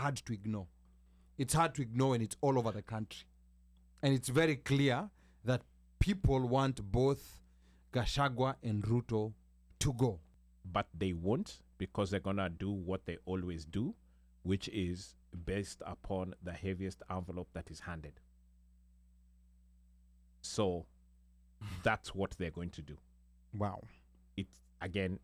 hard to ignore. It's hard to ignore, and it's all over the country. And it's very clear that people want both Gachagua and Ruto to go. But they won't, because they're going to do what they always do, which is based upon the heaviest envelope that is handed. So that's what they're going to do. Wow. It's, again,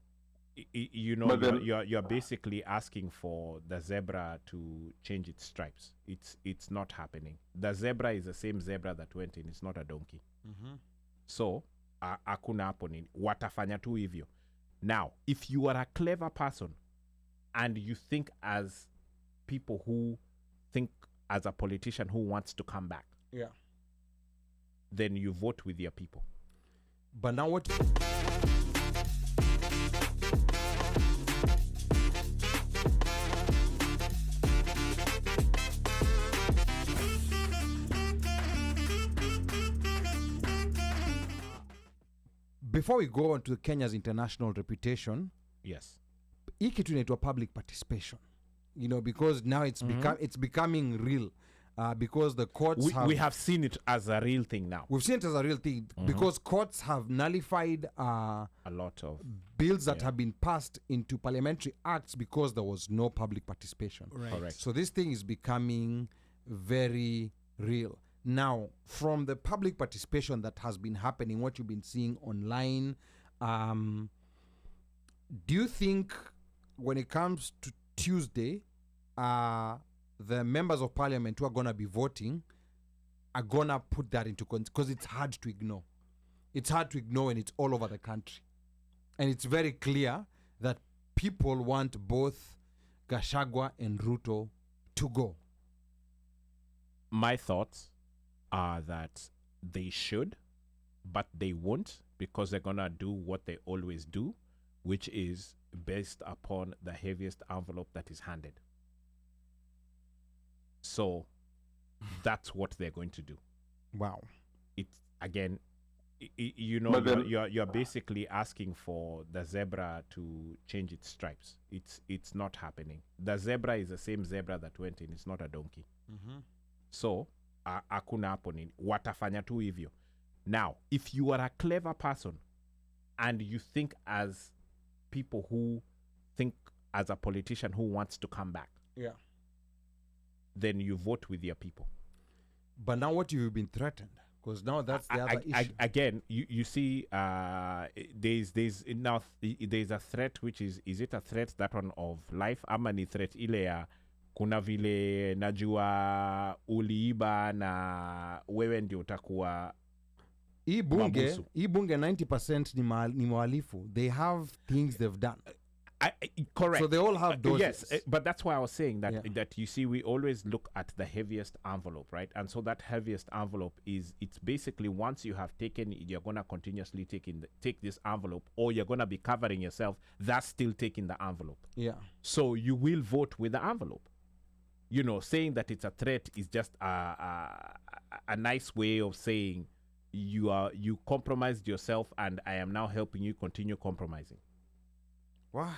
you're basically asking for the zebra to change its stripes. It's not happening. The zebra is the same zebra that went in. It's not a donkey. Mm-hmm. So hakuna hapo nini, watafanya tu hivyo. Now, if you are a clever person and you think as people who think as a politician who wants to come back, yeah, then you vote with your people. But now what? Before we go on to Kenya's international reputation, yes, hii kitu inaitwa public participation, because now it's becoming real, because the courts we have seen it as a real thing now. We've seen it as a real thing because courts have nullified a lot of bills that have been passed into parliamentary acts because there was no public participation. Right. Correct. So this thing is becoming very real. Now, from the public participation that has been happening, what you've been seeing online, do you think when it comes to Tuesday, the members of parliament who are going to be voting are going to put that into context? Because it's hard to ignore. It's hard to ignore, and it's all over the country. And it's very clear that people want both Gachagua and Ruto to go. My thoughts are that they should, but they won't, because they're going to do what they always do, which is based upon the heaviest envelope that is handed. So that's what they're going to do. Wow. It's, again, you're basically asking for the zebra to change its stripes. It's not happening. The zebra is the same zebra that went in. It's not a donkey. Mm-hmm. So hakuna hapo nini, watafanya tu hivyo. Now, if you are a clever person and you think as people who think as a politician who wants to come back, yeah, then you vote with your people. But now what you've been threatened? Because now that's the other issue. Again, you see, there's a threat, which is it a threat, that one of life? Ama ni threat ile ya kuna vile najua uliiba na wewe ndio utakuwa hii bunge 90% ni mwalifu. They have things they've done. Correct. So they all have doses. Yes, but that's why I was saying that you see, we always look at the heaviest envelope, right? And so that heaviest envelope it's basically, once you have taken, you're going to continuously take this envelope, or you're going to be covering yourself, that's still taking the envelope. Yeah. So you will vote with the envelope. Saying that it's a threat is just a nice way of saying you compromised yourself, and I am now helping you continue compromising. Wow.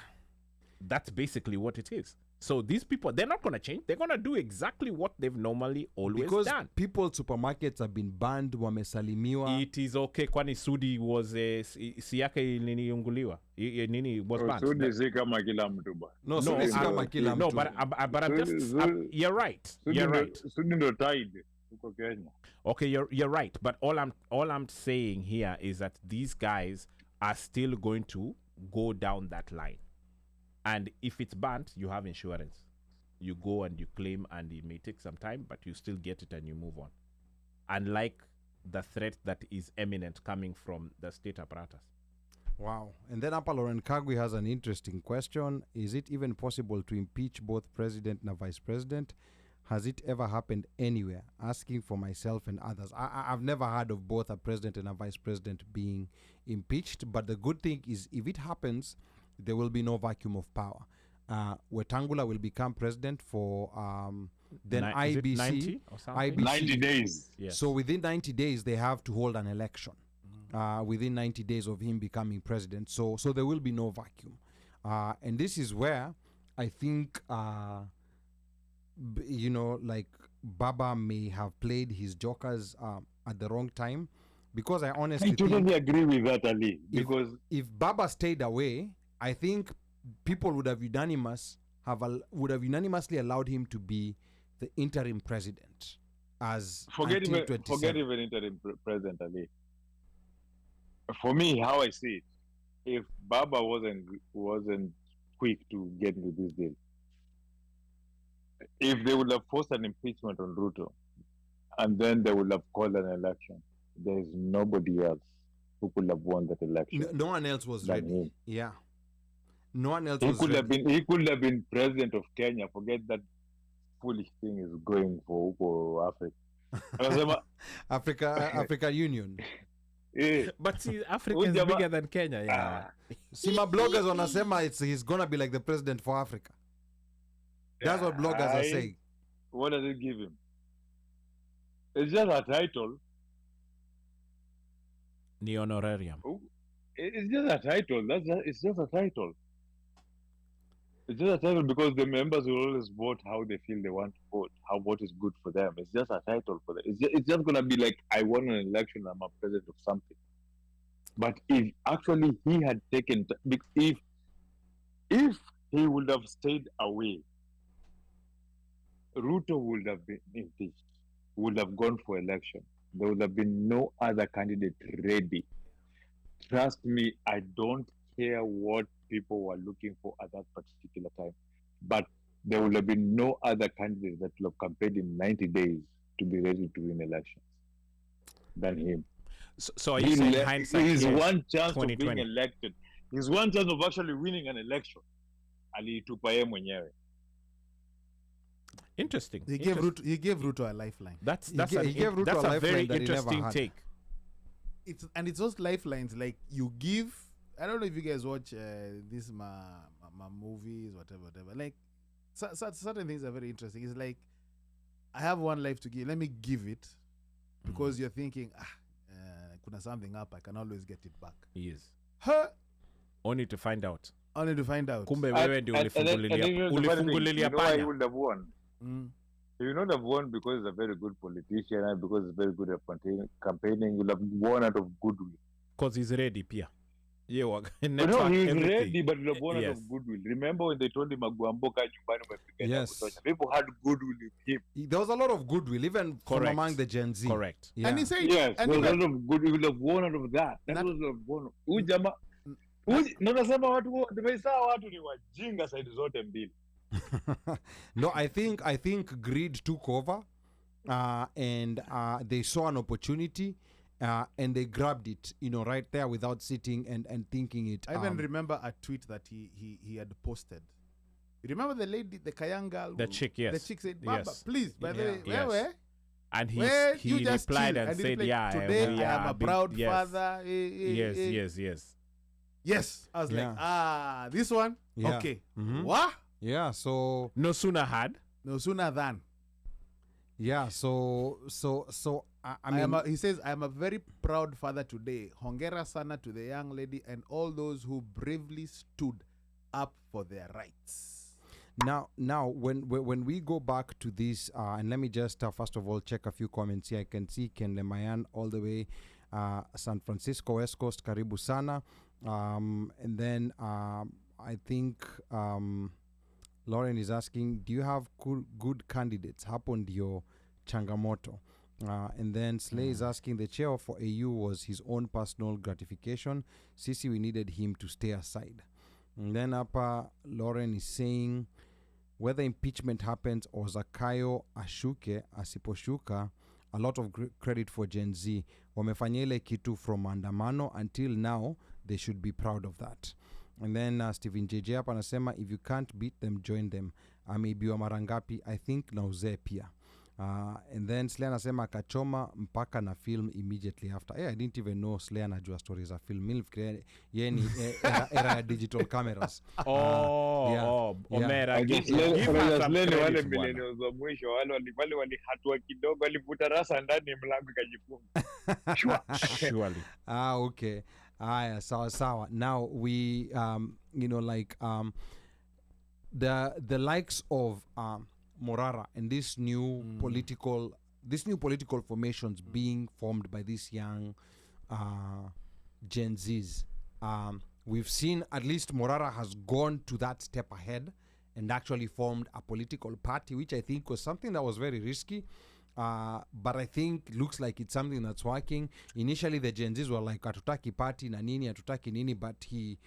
That's basically what it is. So these people, they're not going to change. They're going to do exactly what they've normally always done. Because people's supermarkets have been banned, wamesalimiwa. It is okay. Kwani Sudi was si yake niliunguliwa. Nini was banned. Sudi si kama kila mtu ba. No, Sudi si kama kila mtu. No, but I'm just you're right. You're right. Sudi ndo tide huko Kenya. Okay, you're right. But all I'm saying here is that these guys are still going to go down that line. And if it's banned, you have insurance. You go and you claim, and it may take some time, but you still get it and you move on. Unlike the threat that is imminent coming from the state apparatus. Wow. And then Apa Lauren Kagwe has an interesting question. Is it even possible to impeach both president and vice president? Has it ever happened anywhere? Asking for myself and others. I've never heard of both a president and a vice president being impeached. But the good thing is, if it happens, there will be no vacuum of power. Wetangula will become president for then IBC. 90 or something? IBC. 90 days. Yes. So within 90 days, they have to hold an election. Within 90 days of him becoming president. So there will be no vacuum. And this is where I think you know, like Baba may have played his jokers at the wrong time, because I honestly I totally think agree with that, Ali. Because if Baba stayed away, I think people would have unanimously allowed him to be the interim president as forget until even 27. interim president, Ali. For me, how I see it, if Baba wasn't quick to get into this deal, if they would have forced an impeachment on Ruto, and then they would have called an election, there is nobody else who could have won that election. No one else was than ready. him. Yeah. No one else He was could ready. have been. He could have been president of Kenya. Forget that foolish thing is going for Africa. Anasema, Africa Union. But see, Africa is Ujama- bigger than Kenya. Yeah. Sima bloggers wanasema he's gonna be like the president for Africa. That's what bloggers are saying. What does it give him? It's just a title. The honorarium. It's just a title. It's just a title. It's just a title because the members will always vote how they feel they want to vote, what is good for them. It's just a title for them. It's just gonna be like, I won an election, I'm a president of something. But if actually he had taken, if he would have stayed away, Ruto would have been impeached, would have gone for election. There would have been no other candidate ready. Trust me, I don't care what people were looking for at that particular time. But there would have been no other candidate that would have campaigned in 90 days to be ready to win elections than him. So are you saying hindsight? His is one chance of 2020? being elected, his one chance of actually winning an election, aliitupa yeye mwenyewe. Interesting. He gave Ruto a lifeline. That's He gave Ruto that's a a very lifeline that he never interesting had. take. It's those lifelines like you give. I don't know if you guys watch these my movies, whatever. Like certain things are very interesting. It's like I have one life to give. Let me give it because you're thinking, kuna something up. I can always get it back. Yes. Huh? Only to find out. Kumbe And- wewe ndio and then you know the funny thing, ulifungulilia you know why he panya. would have won? Mm. He would not have won because he's a very good politician and because he's very good at campaigning. He would have won out of goodwill. Because he's ready pia. Yeah, No, network, he's everything. ready, but he would have won out Yes. of goodwill. Remember when they told him Aguamboka nyumbani umepigania Yes. kutosha? People had goodwill with him. There was a lot of goodwill, even from Correct. among the Gen Z. Correct. Yeah. And he said, Yes, and there was a even- lot of good. He would have won out of that. That Not- was a won. Huyu jamaa na nasema watu wote watu ni wajinga side zote mbili. No, I think greed took over, and they saw an opportunity, and they grabbed it, right there without sitting and thinking it. I even remember a tweet that he had posted. You remember the lady, the Kayan girl? The chick, yes. The chick said, Baba, Yes. please, by the way, Yes. where? And Where he you just replied chill. and he said, replied, yeah, today we I am are a big- proud yes. father. Yes. Yes. I was Yeah. like, this one? Yeah. Okay. Mhm. What? Yeah. So No sooner had. No sooner than. yeah. So I mean, he says, I am a very proud father today. Hongera sana to the young lady and all those who bravely stood up for their rights. Now, when we go back to this, and let me just first of all check a few comments here. I can see Ken Lemayan all the way, San Francisco West Coast, karibu sana, and then I think Lauren is asking, do you have good candidates? Hapo ndio changamoto. And then Slay is asking, the chair for AU was his own personal gratification. Sisi, we needed him to stay aside. And then Lauren is saying, whether impeachment happens or Zakayo ashuke asiposhuka, a lot of credit for Gen Z. Wamefanya ile kitu from maandamano. Until now, they should be proud of that. And then Stephen JJ hapa anasema, if you can't beat them, join them. Ameibiwa mara ngapi? I think nauze pia. And then Slay anasema akachoma mpaka na film immediately after. I didn't even know Slay anajua stories za film. Mimi nilifikiria yeye ni era ya digital cameras. Omera, give Leni us some wale credit, bwana. millennials wa mwisho wale walihatua kidogo, walivuta rasa ndani, mlango ikajifunga. Surely. Okay. Sawa. Now we the likes of Morara and this new political formations being formed by these young Gen Zs. We've seen at least Morara has gone to that step ahead and actually formed a political party, which I think was something that was very risky. But I think looks like it's something that's working. Initially, the Gen Zs were like, hatutaki party na nini, hatutaki nini, but he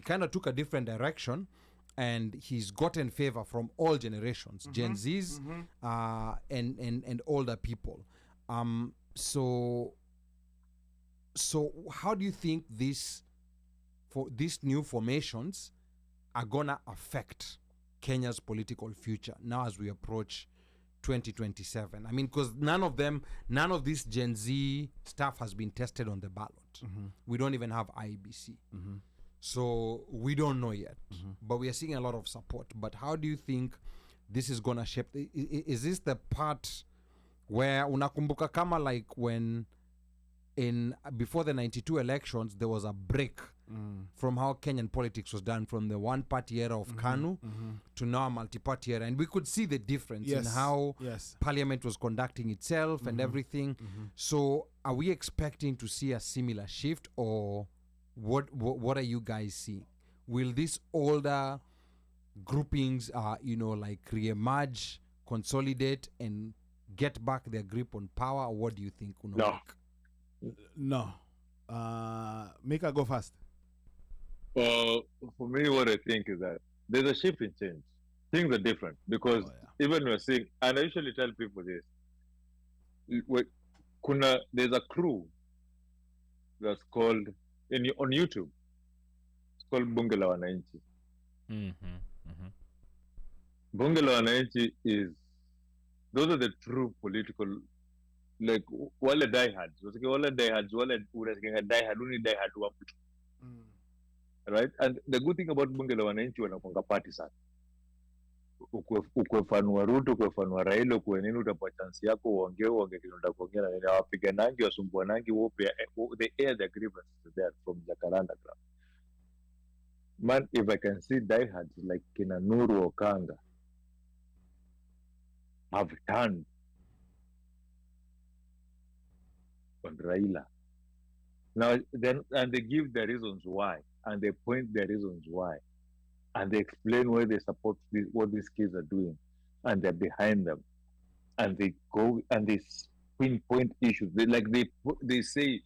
kind of took a different direction, and he's gotten favor from all generations, Gen Zs and older people. So how do you think these new formations are gonna affect Kenya's political future now as we approach 2027? I mean, because none of this Gen Z stuff has been tested on the ballot. We don't even have IEBC. So we don't know yet. But we are seeing a lot of support. But how do you think this is going to shape? Is this the part where unakumbuka kama like when before the 92 elections, there was a break from how Kenyan politics was done, from the one-party era of KANU to now a multi-party era. And we could see the difference in how Parliament was conducting itself and everything. So are we expecting to see a similar shift, or what are you guys seeing? Will these older groupings, like re-emerge, consolidate, and get back their grip on power? Or what do you think? No. Mika, go first. For me, what I think is that there's a shift in change. Things are different because even we're seeing, and I usually tell people this, there's a crew that's called on YouTube. It's called Bunge la Wananchi. Bunge la Wananchi those are the true political, like wale diehards. Wale diehards, wale diehard, only diehard wa mtu. Right? And the good thing about Bunge la Wananchi wanakuanga party sana. Ukwefanua Ruto, ukwefanua Raila, ukwe nini, utapewa chance yako uongee kinotaka kuongea na nini. Hawapiganangi, wasumbuanangi, they air their grievances there from Jacaranda ground. Man, if I can see diehards like kina Nuru Okanga have turned on Raila. Now, and they give the reasons why, and they point the reasons why, and they explain why they support what these kids are doing, and they're behind them, and they go and they pinpoint issues. They say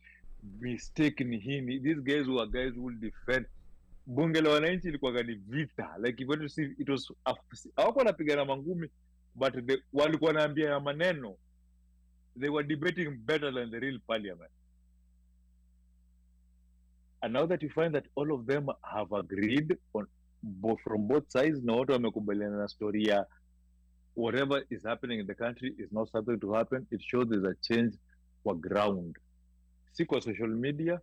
mistaken him. These guys who will defend. Bunge la Wananchi ilikuwa ni vita. Like if you see, it was hawako wanapigana mangumi, but walikuwa wanaambia ya maneno. They were debating better than the real parliament. And now that you find that all of them have agreed on from both sides, na watu wamekubaliana na story ya whatever is happening in the country is not something to happen, it shows there's a change for ground. Si kwa social media,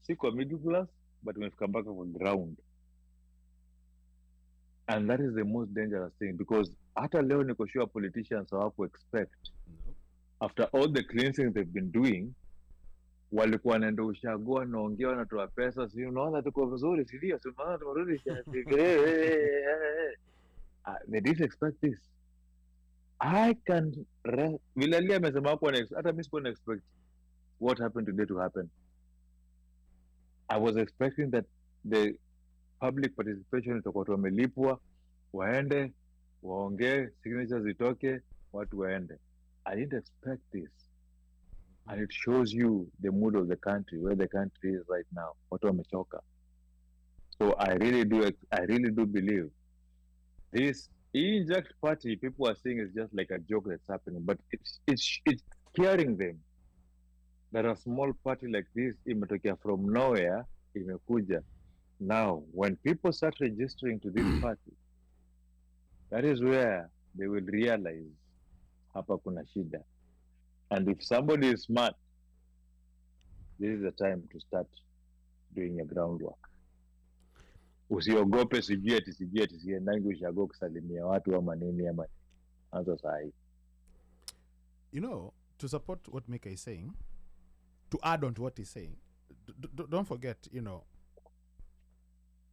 si kwa middle class, but we've come back on ground. And that is the most dangerous thing, because hata leo niko sure politicians hawaku expect after all the cleansing they've been doing, walikuwa wanaenda ushago wanaongea wanatoa pesa, si unaona tuko vizuri, si ndio? Si unaona tumerudi. They didn't expect this. Vilalia amesema hapo, hata mimi sikuwa expect what happened today to happen. I was expecting that the public participation itakuwa wamelipwa, waende waongee, signatures zitoke, watu waende. I didn't expect this. And it shows you the mood of the country, where the country is right now. Watu wamechoka. So I really do believe this inject party people are saying is just like a joke that's happening, but it's scaring them that a small party like this imetokea from nowhere, imekuja. Now, when people start registering to this party, that is where they will realize hapa kuna shida. And if somebody is smart, this is the time to start doing your groundwork. Usiogope sijui ati siendangi ushago kusalimia watu ama nini ama anza sahi. You know, to support what Mika is saying, to add on to what he's saying, don't forget,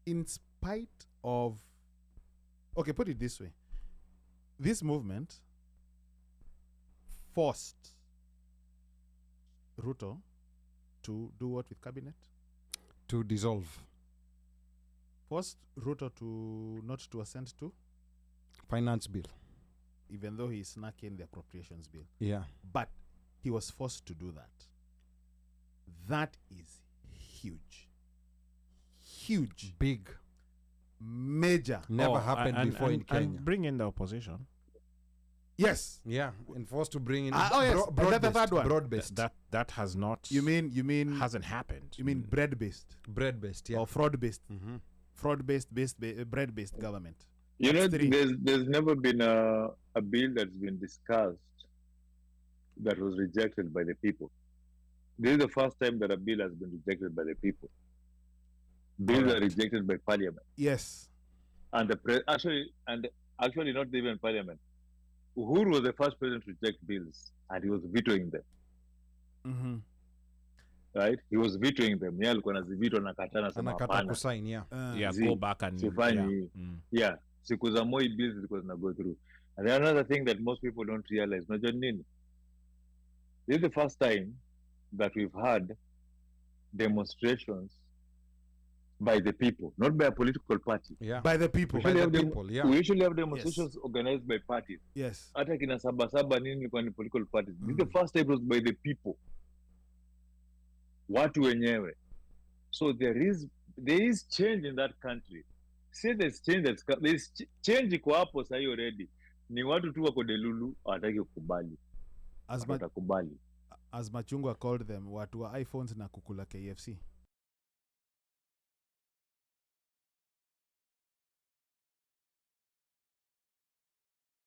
in spite of, okay, put it this way, this movement forced Ruto to do what with cabinet? To dissolve Forced Ruto to not to assent to, finance bill. even though he snuck in the appropriations bill. Yeah. But he was forced to do that. That is huge. Huge. Big. Major. Never happened before in Kenya. And bring in the opposition. Yes. Yeah, and forced to bring in Yes. That's the third one. broad-based. That has not. You mean hasn't happened. You mean bread-based bread-based, yeah. or fraud-based? Mm-hmm. Fraud-based, bread-based government. You know, That's three. there's never been a bill that's been discussed that was rejected by the people. This is the first time that a bill has been rejected by the people. Bills are rejected by parliament. Yes. And actually not even parliament. Uhuru was the first president to reject bills, and he was vetoing them. Mm-hmm. Right? He was vetoing them. Yeye alikuwa anazivito na katana sema Anakata hapana. kusign, yeah. Yeah, Zi- go back and sifanyi. Yeah. Siku za Moi bills zilikuwa zina go through. And then another thing that most people don't realize, unajua nini? This is the first time that we've had demonstrations by the people, not by a political party. Yeah. By the people. By the have dem- people, yeah. We usually have demonstrations organized by parties. Yes. Hata kina Sabasaba nini ilikuwa ni political parties. This is the first time it was by the people. Watu wenyewe. So there is change in that country. See, there's change iko hapo sahi already. Ni watu tu wako delulu hawataki kukubali. Watakubali. As Machungwa called them, watu wa iPhones na kukula KFC.